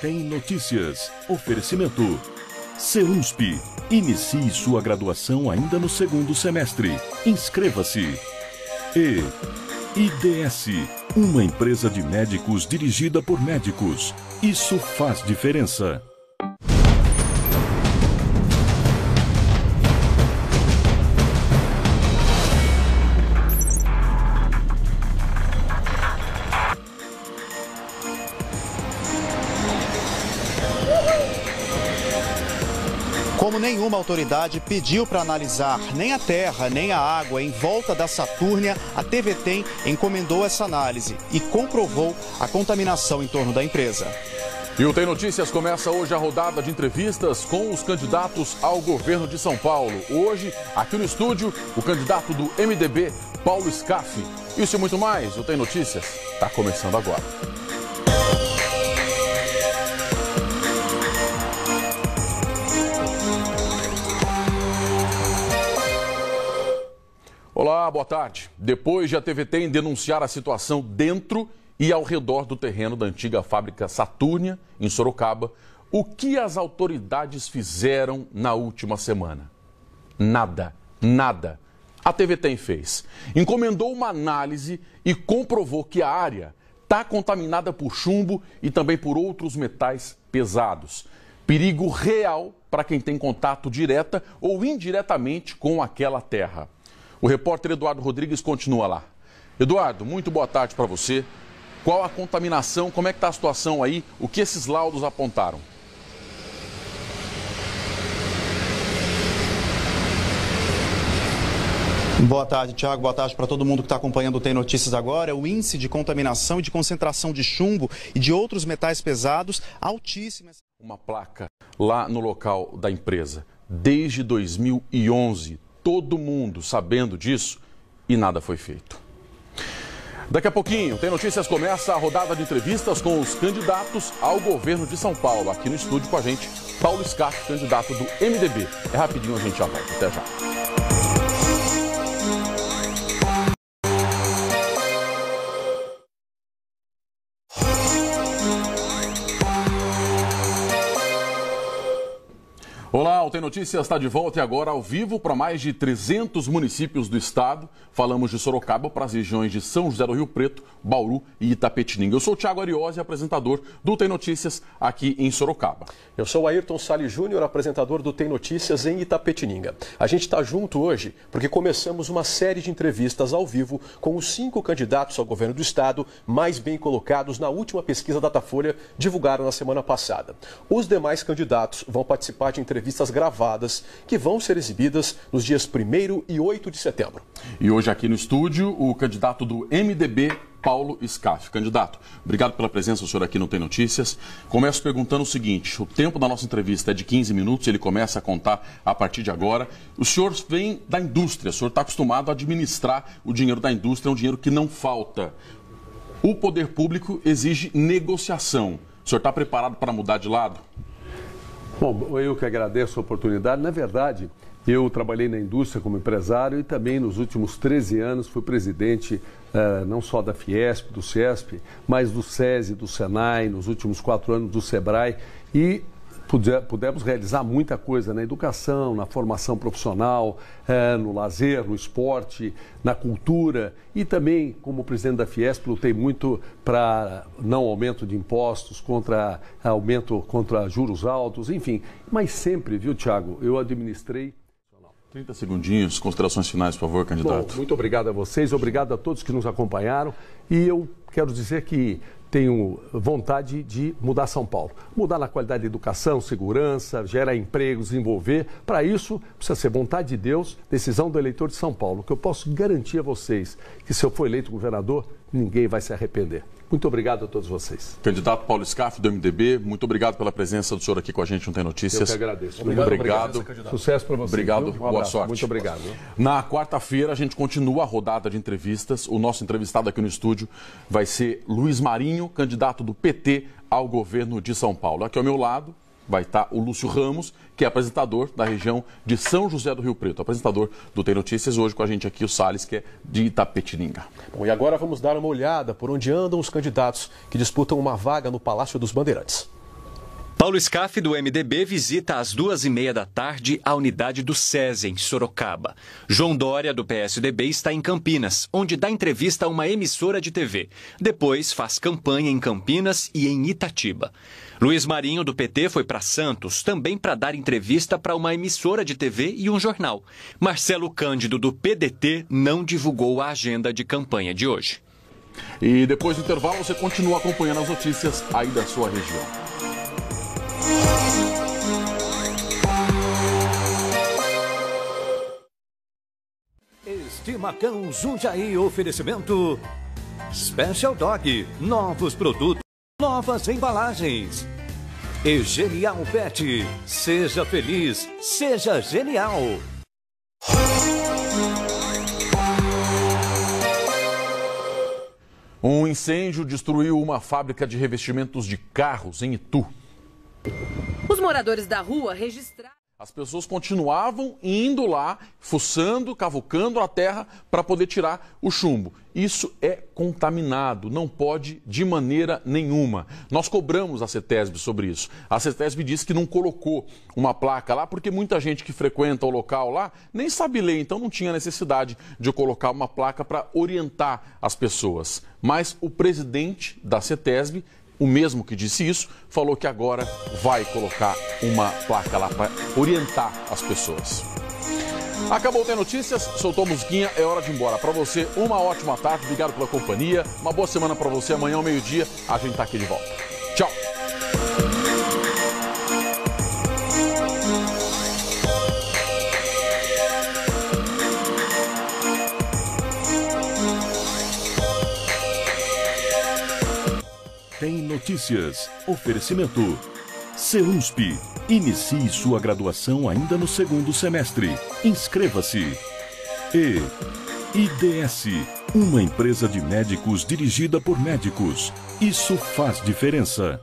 Tem Notícias. Oferecimento. CEUNSP. Inicie sua graduação ainda no segundo semestre. Inscreva-se. E IDS. Uma empresa de médicos dirigida por médicos. Isso faz diferença. Como nenhuma autoridade pediu para analisar nem a terra, nem a água em volta da Satúrnia, a TVTEM encomendou essa análise e comprovou a contaminação em torno da empresa. E o Tem Notícias começa hoje a rodada de entrevistas com os candidatos ao governo de São Paulo. Hoje, aqui no estúdio, o candidato do MDB, Paulo Scaff. Isso e muito mais, o Tem Notícias está começando agora. Olá, boa tarde. Depois de a TVTEM denunciar a situação dentro e ao redor do terreno da antiga fábrica Satúrnia, em Sorocaba, o que as autoridades fizeram na última semana? Nada, nada. A TVTEM fez. Encomendou uma análise e comprovou que a área está contaminada por chumbo e também por outros metais pesados. Perigo real para quem tem contato direta ou indiretamente com aquela terra. O repórter Eduardo Rodrigues continua lá. Eduardo, muito boa tarde para você. Qual a contaminação, como é que está a situação aí? O que esses laudos apontaram? Boa tarde, Thiago. Boa tarde para todo mundo que está acompanhando o Tem Notícias agora. O índice de contaminação e de concentração de chumbo e de outros metais pesados altíssimo. Uma placa lá no local da empresa. Desde 2011, todo mundo sabendo disso e nada foi feito. Daqui a pouquinho, Tem Notícias começa a rodada de entrevistas com os candidatos ao governo de São Paulo. Aqui no estúdio com a gente, Paulo Scaff, candidato do MDB. É rapidinho, a gente já volta. Até já. Olá, o Tem Notícias está de volta e agora ao vivo para mais de 300 municípios do estado. Falamos de Sorocaba para as regiões de São José do Rio Preto, Bauru e Itapetininga. Eu sou o Thiago Ariose, apresentador do Tem Notícias aqui em Sorocaba. Eu sou o Ayrton Salles Júnior, apresentador do Tem Notícias em Itapetininga. A gente está junto hoje porque começamos uma série de entrevistas ao vivo com os 5 candidatos ao governo do estado mais bem colocados na última pesquisa Datafolha divulgada na semana passada. Os demais candidatos vão participar de entrevistas gravadas que vão ser exibidas nos dias 1º e 8 de setembro. E hoje aqui no estúdio, o candidato do MDB, Paulo Scaff. Candidato, obrigado pela presença do senhor aqui no Tem Notícias. Começo perguntando o seguinte, o tempo da nossa entrevista é de 15 minutos, ele começa a contar a partir de agora. O senhor vem da indústria, o senhor está acostumado a administrar o dinheiro da indústria, é um dinheiro que não falta. O poder público exige negociação. O senhor está preparado para mudar de lado? Bom, eu que agradeço a oportunidade. Na verdade, eu trabalhei na indústria como empresário e também nos últimos 13 anos fui presidente não só da Fiesp, do CESP, mas do SESI, do SENAI, nos últimos 4 anos do SEBRAE e pudemos realizar muita coisa na educação, na formação profissional, no lazer, no esporte, na cultura e também, como presidente da Fiesp, lutei muito para não aumento de impostos, contra juros altos, enfim. Mas sempre, viu, Thiago, eu administrei... 30 segundinhos, considerações finais, por favor, candidato. Bom, muito obrigado a vocês, obrigado a todos que nos acompanharam e eu quero dizer que tenho vontade de mudar São Paulo. Mudar na qualidade de educação, segurança, gerar empregos, desenvolver. Para isso, precisa ser vontade de Deus, decisão do eleitor de São Paulo. O que eu posso garantir a vocês que se eu for eleito governador, ninguém vai se arrepender. Muito obrigado a todos vocês. Candidato Paulo Scaff, do MDB, muito obrigado pela presença do senhor aqui com a gente no Tem Notícias. Eu que agradeço. Obrigado. Sucesso para você. Obrigado, boa sorte. Muito obrigado. Na quarta-feira, a gente continua a rodada de entrevistas. O nosso entrevistado aqui no estúdio vai ser Luiz Marinho, candidato do PT ao governo de São Paulo. Aqui ao meu lado vai estar o Lúcio Ramos, que é apresentador da região de São José do Rio Preto, apresentador do Tem Notícias. Hoje com a gente aqui o Salles, que é de Itapetininga. Bom, e agora vamos dar uma olhada por onde andam os candidatos que disputam uma vaga no Palácio dos Bandeirantes. Paulo Scaff, do MDB, visita às 2h30 da tarde a unidade do SESI, em Sorocaba. João Dória, do PSDB, está em Campinas, onde dá entrevista a uma emissora de TV. Depois faz campanha em Campinas e em Itatiba. Luiz Marinho, do PT, foi para Santos, também para dar entrevista para uma emissora de TV e um jornal. Marcelo Cândido, do PDT, não divulgou a agenda de campanha de hoje. E depois do intervalo, você continua acompanhando as notícias aí da sua região. Estimacão Jundiaí, oferecimento Special Dog, novos produtos, novas embalagens. E Genial Pet, seja feliz, seja genial. Um incêndio destruiu uma fábrica de revestimentos de carros em Itu. Os moradores da rua registraram. As pessoas continuavam indo lá, fuçando, cavucando a terra para poder tirar o chumbo. Isso é contaminado, não pode de maneira nenhuma. Nós cobramos a CETESB sobre isso. A CETESB disse que não colocou uma placa lá porque muita gente que frequenta o local lá nem sabe ler, então não tinha necessidade de colocar uma placa para orientar as pessoas. Mas o presidente da CETESB, o mesmo que disse isso, falou que agora vai colocar uma placa lá para orientar as pessoas. Acabou o Tem Notícias, soltou a musiquinha, é hora de ir embora. Para você, uma ótima tarde, obrigado pela companhia, uma boa semana para você. Amanhã ao meio-dia a gente tá aqui de volta. Tchau! Tem Notícias. Oferecimento. CEUNSP. Inicie sua graduação ainda no segundo semestre. Inscreva-se. E IDS. Uma empresa de médicos dirigida por médicos. Isso faz diferença.